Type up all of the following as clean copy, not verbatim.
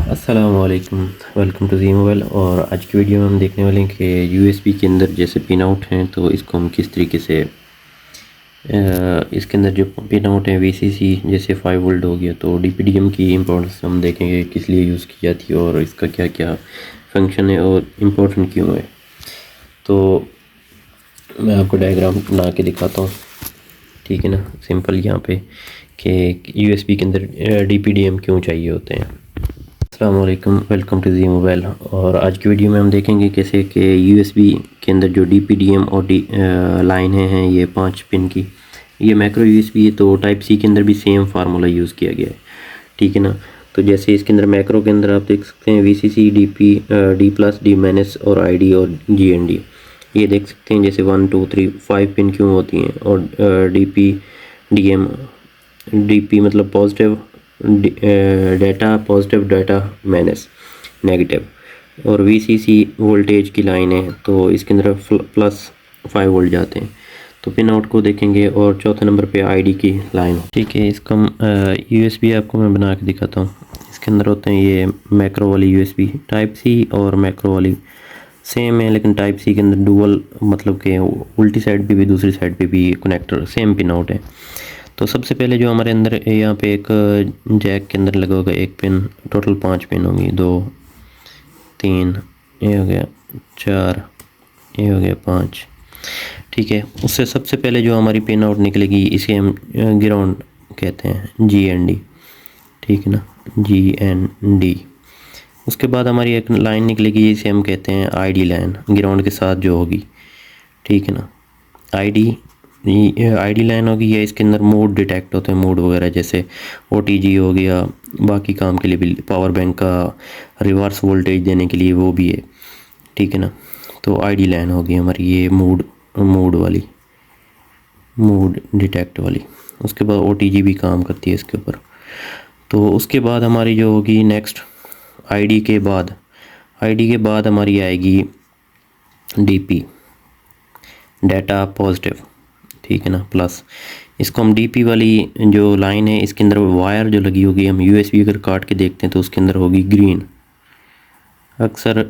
अस्सलामुअलैकुम, welcome to ji mobile. और आज की वीडियो में हम देखने वाले हैं कि यूएसबी के अंदर जैसे पिन आउट हैं तो इसको हम किस तरीके से इसके अंदर जो पिन आउट है वीसीसी जैसे 5 वोल्ट हो गया तो डीपीडीएम की इम्पोर्टेंस हम देखेंगे किस लिए यूज़ की जाती है और इसका क्या क्या फंक्शन है और इम्पोर्टेंट क्यों है। तो मैं आपको डायग्राम बना के दिखाता हूँ, ठीक है ना। सिंपल यहाँ पे कि यूएसबी के अंदर डीपीडीएम क्यों चाहिए होते हैं। अस्सलामुअलैकुम, वेलकम टू जी मोबाइल। और आज की वीडियो में हम देखेंगे कैसे कि यूएसबी के अंदर जो डीपीडीएम और लाइनें हैं ये 5 पिन की, ये माइक्रो यूएसबी है तो टाइप सी के अंदर भी सेम फार्मूला यूज़ किया गया है, ठीक है ना। तो जैसे इसके अंदर मैक्रो के अंदर आप देख सकते हैं VCC, DP, D plus, D minus और आईडी और जीएनडी, ये देख सकते हैं जैसे 1 2 3 5 पिन क्यों होती हैं। और डीपी डीएम, डीपी मतलब positive data, positive data minus negative, और वीसीसी वोल्टेज की लाइन है तो इसके अंदर प्लस 5 वोल्ट जाते हैं। तो पिन आउट को देखेंगे और चौथे नंबर पे आईडी की लाइन, ठीक है। इसका यूएसबी आपको मैं बना के दिखाता हूँ। इसके अंदर होते हैं ये मैक्रो वाली यूएसबी, टाइप सी और मैक्रो वाली सेम है, लेकिन टाइप सी के अंदर डुअल मतलब कि उल्टी साइड पे भी दूसरी साइड पे भी कनेक्टर सेम पिन आउट है। तो सबसे पहले जो हमारे अंदर यहाँ पे एक जैक के अंदर लगा होगा एक पिन, टोटल 5 पिन होंगी, 2 3, ये हो गया 4, ये हो गया 5, ठीक है। उससे सबसे पहले जो हमारी पिन आउट निकलेगी इसे हम ग्राउंड कहते हैं, जीएनडी, ठीक है ना, जीएनडी। उसके बाद हमारी एक लाइन निकलेगी इसे हम कहते हैं आईडी लाइन, ग्राउंड के साथ जो होगी, ठीक है ना। आईडी लाइन होगी या इसके अंदर मोड डिटेक्ट होते हैं, मोड वगैरह जैसे ओटीजी हो गया, बाकी काम के लिए भी, पावर बैंक का रिवर्स वोल्टेज देने के लिए वो भी है, ठीक है ना। तो आईडी लाइन होगी हमारी ये मोड वाली, मोड डिटेक्ट वाली। उसके बाद ओटीजी भी काम करती है इसके ऊपर। तो उसके बाद हमारी जो होगी नेक्स्ट आईडी के बाद हमारी आएगी डीपी, डाटा पॉजिटिव, ठीक है ना, प्लस। इसको हम डीपी वाली जो लाइन है इसके अंदर वायर जो लगी होगी, हम यूएसबी अगर काट के देखते हैं तो उसके अंदर होगी ग्रीन। अक्सर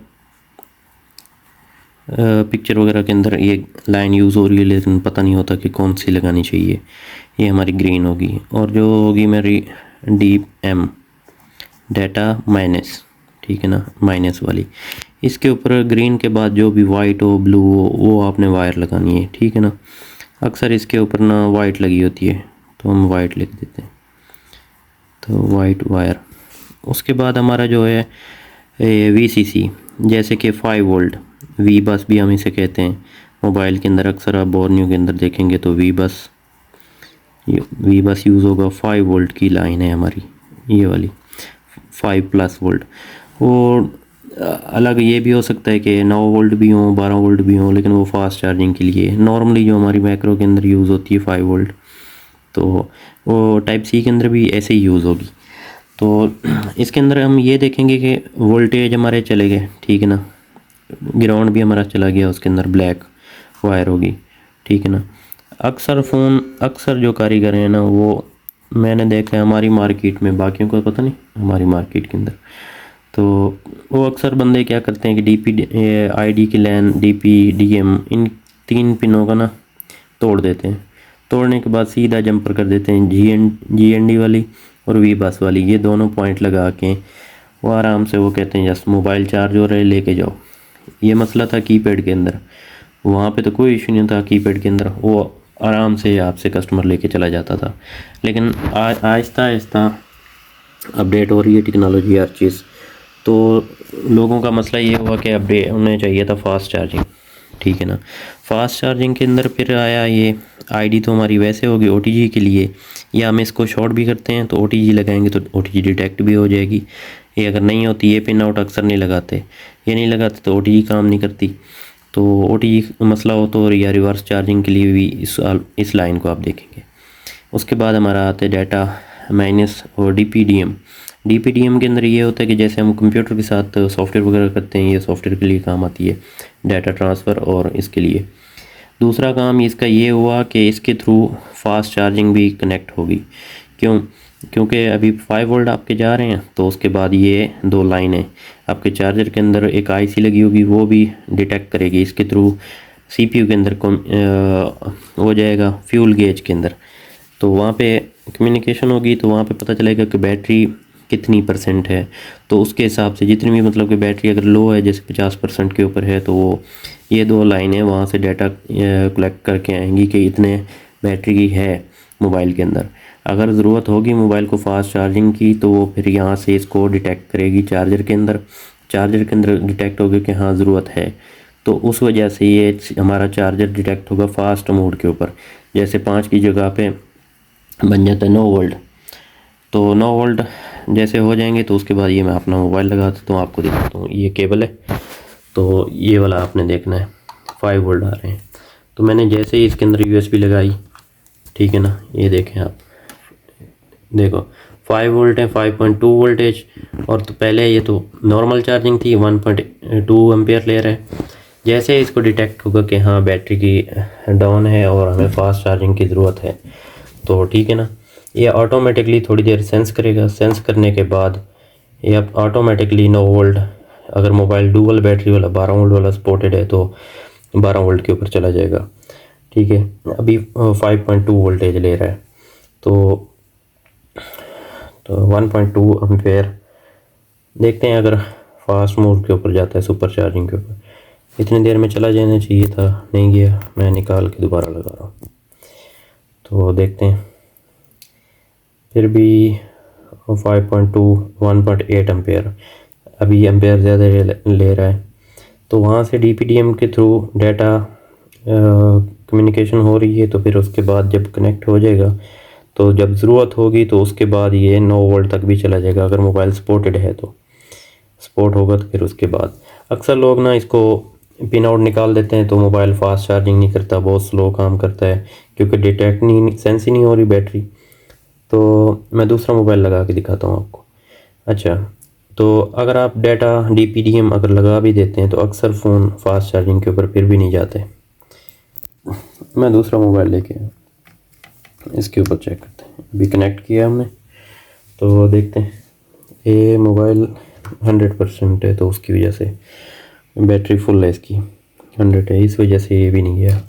पिक्चर वगैरह के अंदर ये लाइन यूज़ हो रही है लेकिन पता नहीं होता कि कौन सी लगानी चाहिए, ये हमारी ग्रीन होगी। और जो होगी मेरी डी एम, डाटा माइनस, ठीक है ना, माइनस वाली, इसके ऊपर ग्रीन के बाद जो भी वाइट हो ब्लू हो वो आपने वायर लगानी है, ठीक है ना। अक्सर इसके ऊपर ना वाइट लगी होती है तो हम वाइट लिख देते हैं, तो वाइट वायर। उसके बाद हमारा जो है वीसीसी, जैसे कि 5 वोल्ट, वी बस भी हम इसे कहते हैं मोबाइल के अंदर। अक्सर आप बोर्नियो के अंदर देखेंगे तो वी बस यूज़ होगा। 5 वोल्ट की लाइन है हमारी ये वाली, 5+ वोल्ट। और अलग ये भी हो सकता है कि 9 वोल्ट भी हो, 12 वोल्ट भी हो, लेकिन वो फास्ट चार्जिंग के लिए। नॉर्मली जो हमारी मैक्रो के अंदर यूज़ होती है 5 वोल्ट, तो वो टाइप सी के अंदर भी ऐसे ही यूज़ होगी। तो इसके अंदर हम ये देखेंगे कि वोल्टेज हमारे चले गए, ठीक है ना, ग्राउंड भी हमारा चला गया, उसके अंदर ब्लैक वायर होगी, ठीक है ना। अक्सर जो कारीगर हैं ना वो मैंने देखा है हमारी मार्केट में, बाकियों को पता नहीं, हमारी मार्केट के अंदर तो वो अक्सर बंदे क्या करते हैं कि डीपी आईडी की लाइन, डीपी डीएम, इन 3 पिनों का ना तोड़ देते हैं। तोड़ने के बाद सीधा जंपर कर देते हैं जीएनडी वाली और वी बस वाली, ये दोनों पॉइंट लगा के वो आराम से वो कहते हैं जस्ट मोबाइल चार्ज हो रहा है लेके जाओ। ये मसला था कीपैड के अंदर, वहाँ पे तो कोई इशू नहीं था, कीपैड के अंदर वो आराम से आपसे कस्टमर लेके चला जाता था। लेकिन आहिस्ता आहिस्ता अपडेट हो रही है टेक्नोलॉजी हर चीज़, तो लोगों का मसला ये हुआ कि अपडेट उन्हें चाहिए था फास्ट चार्जिंग, ठीक है ना। फास्ट चार्जिंग के अंदर फिर आया ये आईडी, तो हमारी वैसे होगी ओटीजी के लिए, या हम इसको शॉर्ट भी करते हैं तो ओटीजी लगाएंगे तो ओटीजी डिटेक्ट भी हो जाएगी। ये अगर नहीं होती, ये पिन आउट अक्सर नहीं लगाते, ये नहीं लगाते तो ओटीजी काम नहीं करती। तो ओटीजी मसला हो तो या रिवर्स चार्जिंग के लिए भी इस लाइन को आप देखेंगे। उसके बाद हमारा आता है डाटा माइनस और डीपीडीएम के अंदर ये होता है कि जैसे हम कंप्यूटर के साथ सॉफ्टवेयर वगैरह करते हैं, ये सॉफ्टवेयर के लिए काम आती है, डाटा ट्रांसफ़र। और इसके लिए दूसरा काम इसका ये हुआ कि इसके थ्रू फास्ट चार्जिंग भी कनेक्ट होगी। क्यों? क्योंकि अभी 5 वोल्ट आपके जा रहे हैं, तो उसके बाद ये 2 लाइनें आपके चार्जर के अंदर एक आईसी लगी होगी, वो भी डिटेक्ट करेगी। इसके थ्रू सीपीयू के अंदर हो जाएगा फ्यूल गेज के अंदर, तो वहाँ पे कम्युनिकेशन होगी, तो वहाँ पे पता चलेगा कि बैटरी कितनी परसेंट है। तो उसके हिसाब से जितनी भी मतलब कि बैटरी अगर लो है, जैसे 50% के ऊपर है, तो वो ये 2 लाइनें वहाँ से डाटा कलेक्ट करके आएंगी कि इतने बैटरी की है मोबाइल के अंदर। अगर ज़रूरत होगी मोबाइल को फास्ट चार्जिंग की, तो वो फिर यहाँ से इसको डिटेक्ट करेगी चार्जर के अंदर। चार्जर के अंदर डिटेक्ट होगी कि हाँ ज़रूरत है, तो उस वजह से ये हमारा चार्जर डिटेक्ट होगा फास्ट मोड के ऊपर। जैसे 5 की जगह पे बन जाता है 9 वोल्ट। तो 9 वोल्ट जैसे हो जाएंगे, तो उसके बाद ये मैं अपना मोबाइल लगा देता हूँ, आपको दिखाता हूँ। ये केबल है, तो ये वाला आपने देखना है, 5 वोल्ट आ रहे हैं। तो मैंने जैसे ही इसके अंदर यूएसबी लगाई, ठीक है ना, ये देखें आप, देखो 5 वोल्ट है, 5.2 वोल्टेज। और तो पहले ये तो नॉर्मल चार्जिंग थी, 1.2 एम्पियर ले रहा है। जैसे ही इसको डिटेक्ट होगा कि हाँ बैटरी की डाउन है और हमें फास्ट चार्जिंग की ज़रूरत है, तो ठीक है ना, ये ऑटोमेटिकली थोड़ी देर सेंस करेगा। सेंस करने के बाद ये अब ऑटोमेटिकली 9 वोल्ट, अगर मोबाइल डुअल बैटरी वाला 12 वोल्ट वाला सपोर्टेड है, तो 12 वोल्ट के ऊपर चला जाएगा। ठीक है, अभी 5.2 वोल्टेज ले रहा है, तो 1.2 एम्पेयर। देखते हैं अगर फास्ट मोड के ऊपर जाता है, सुपर चार्जिंग के ऊपर। इतनी देर में चला जाना चाहिए था, नहीं गया, मैं निकाल के दोबारा लगा रहा हूँ। तो देखते हैं, फिर भी 5.2 1.8 एम्पेयर, अभी एम्पेयर ज़्यादा ले रहा है। तो वहाँ से DPDM के थ्रू डाटा कम्युनिकेशन हो रही है। तो फिर उसके बाद जब कनेक्ट हो जाएगा, तो जब ज़रूरत होगी, तो उसके बाद ये 9 वोल्ट तक भी चला जाएगा। अगर मोबाइल सपोर्टेड है, तो सपोर्ट होगा, तो फिर उसके बाद अक्सर लोग ना इसको पिन आउट निकाल देते हैं, तो मोबाइल फास्ट चार्जिंग नहीं करता, बहुत स्लो काम करता है, क्योंकि डिटेक्ट नहीं, सेंस ही नहीं हो रही बैटरी। तो मैं दूसरा मोबाइल लगा के दिखाता हूँ आपको। अच्छा, तो अगर आप डाटा DPDM अगर लगा भी देते हैं, तो अक्सर फ़ोन फास्ट चार्जिंग के ऊपर फिर भी नहीं जाते। मैं दूसरा मोबाइल लेके आया, इसके ऊपर चेक करते हैं। अभी कनेक्ट किया हमने, तो देखते हैं। ये मोबाइल 100% है, तो उसकी वजह से बैटरी फुल है, इसकी 100 है, इस वजह से ये भी नहीं गया।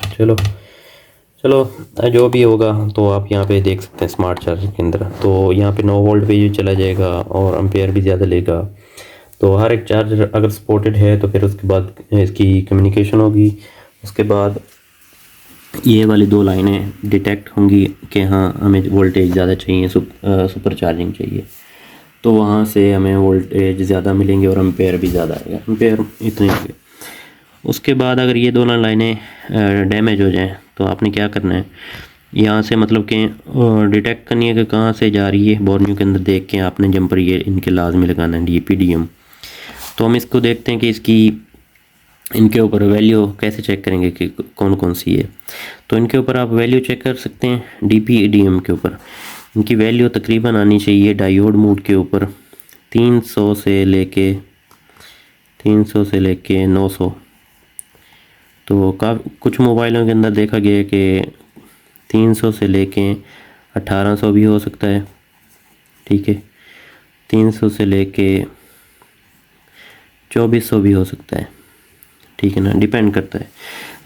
चलो जो भी होगा, तो आप यहाँ पे देख सकते हैं स्मार्ट चार्जर के अंदर। तो यहाँ पे 9 वोल्ट पे ये चला जाएगा और एम्पेयर भी ज़्यादा लेगा। तो हर एक चार्जर अगर सपोर्टेड है, तो फिर उसके बाद इसकी कम्युनिकेशन होगी। उसके बाद ये वाली 2 लाइनें डिटेक्ट होंगी कि हाँ हमें वोल्टेज ज़्यादा चाहिए, सुपर चार्जिंग चाहिए, तो वहाँ से हमें वोल्टेज ज़्यादा मिलेंगे और एम्पेयर भी ज़्यादा आएगा, एम्पेयर इतने होंगे। उसके बाद अगर ये दोनों लाइनें डैमेज हो जाएं, तो आपने क्या करना है, यहाँ से मतलब कि डिटेक्ट करनी है कि कहाँ से जा रही है। बोर्नियो के अंदर देख के आपने जंपर ये इनके लाजमी लगाना है, DPDM। तो हम इसको देखते हैं कि इनके ऊपर वैल्यू कैसे चेक करेंगे कि कौन कौन सी है। तो इनके ऊपर आप वैल्यू चेक कर सकते हैं DPDM के ऊपर। इनकी वैल्यू तकरीबन आनी चाहिए डायोड मोड के ऊपर 300 से लेके 900। तो कुछ मोबाइलों के अंदर देखा गया है कि 300 से लेके 1800 भी हो सकता है। ठीक है, 300 से लेके 2400 भी हो सकता है। ठीक है ना, डिपेंड करता है।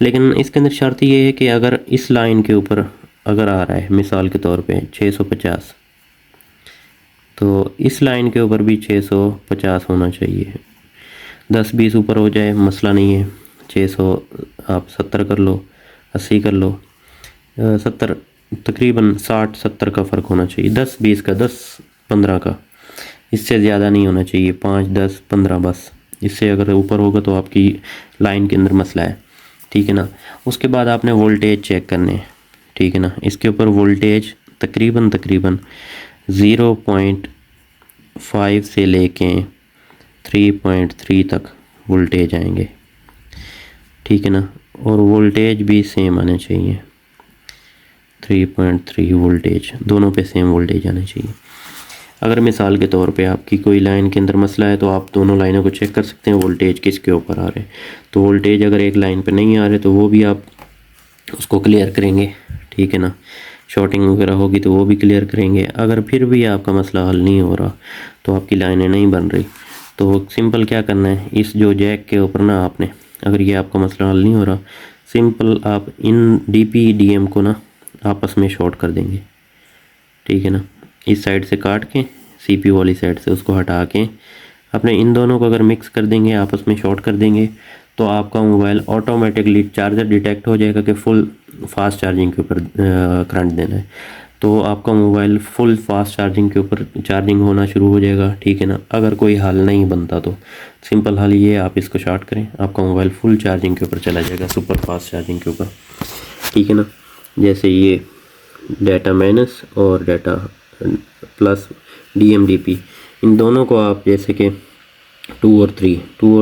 लेकिन इसके अंदर शर्त ये है कि अगर इस लाइन के ऊपर अगर आ रहा है, मिसाल के तौर पे 650, तो इस लाइन के ऊपर भी 650 होना चाहिए। 10-20 ऊपर हो जाए मसला नहीं है, 600 आप 70 कर लो, 80 कर लो, 70 तकरीबन 60-70 का फ़र्क होना चाहिए, 10-20 का, 10-15 का, इससे ज़्यादा नहीं होना चाहिए, 5-10-15 बस। इससे अगर ऊपर होगा तो आपकी लाइन के अंदर मसला है। ठीक है ना। उसके बाद आपने वोल्टेज चेक करने हैं। ठीक है ना, इसके ऊपर वोल्टेज तकरीबन 0.5 से लेके 3.3 तक वोल्टेज आएंगे। ठीक है ना, और वोल्टेज भी सेम आने चाहिए, 3.3 वोल्टेज, दोनों पे सेम वोल्टेज आने चाहिए। अगर मिसाल के तौर पे आपकी कोई लाइन के अंदर मसला है, तो आप दोनों लाइनों को चेक कर सकते हैं वोल्टेज किसके ऊपर आ रहे हैं। तो वोल्टेज अगर एक लाइन पे नहीं आ रहे, तो वो भी आप उसको क्लियर करेंगे। ठीक है ना, शॉर्टिंग वगैरह होगी तो वो भी क्लियर करेंगे। अगर फिर भी आपका मसला हल नहीं हो रहा, तो आपकी लाइनें नहीं बन रही, तो सिंपल क्या करना है, इस जो जैक के ऊपर ना आपने, अगर ये आपका मसला हल नहीं हो रहा, सिंपल आप इन DP/DM को ना आपस में शॉर्ट कर देंगे, ठीक है ना। इस साइड से काट के CPU वाली साइड से उसको हटा के अपने इन दोनों को अगर मिक्स कर देंगे, आपस में शॉर्ट कर देंगे, तो आपका मोबाइल ऑटोमेटिकली चार्जर डिटेक्ट हो जाएगा कि फुल फास्ट चार्जिंग के ऊपर करंट देना है, तो आपका मोबाइल फुल फास्ट चार्जिंग के ऊपर चार्जिंग होना शुरू हो जाएगा, ठीक है ना। अगर कोई हल नहीं बनता तो सिंपल हल ये, आप इसको शॉर्ट करें, आपका मोबाइल फुल चार्जिंग के ऊपर चला जाएगा, सुपर फास्ट चार्जिंग के ऊपर, ठीक है ना। जैसे ये डाटा माइनस और डाटा प्लस DMDP, इन दोनों को आप जैसे कि 2 और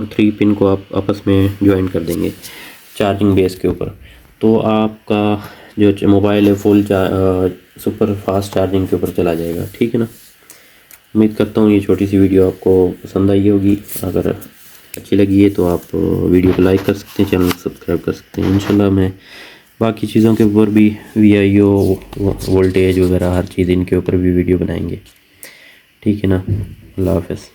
3 पिन को आप आपस में ज्वाइन कर देंगे चार्जिंग बेस के ऊपर, तो आपका जो मोबाइल है फुल सुपर फास्ट चार्जिंग के ऊपर चला जाएगा, ठीक है ना। उम्मीद करता हूँ ये छोटी सी वीडियो आपको पसंद आई होगी। अगर अच्छी लगी है तो आप वीडियो को लाइक कर सकते हैं, चैनल को सब्सक्राइब कर सकते हैं। इंशाल्लाह मैं बाकी चीज़ों के ऊपर भी, VIO वोल्टेज वगैरह हर चीज़ इनके ऊपर भी वीडियो बनाएंगे, ठीक है ना। अल्लाह हाफ़िज़।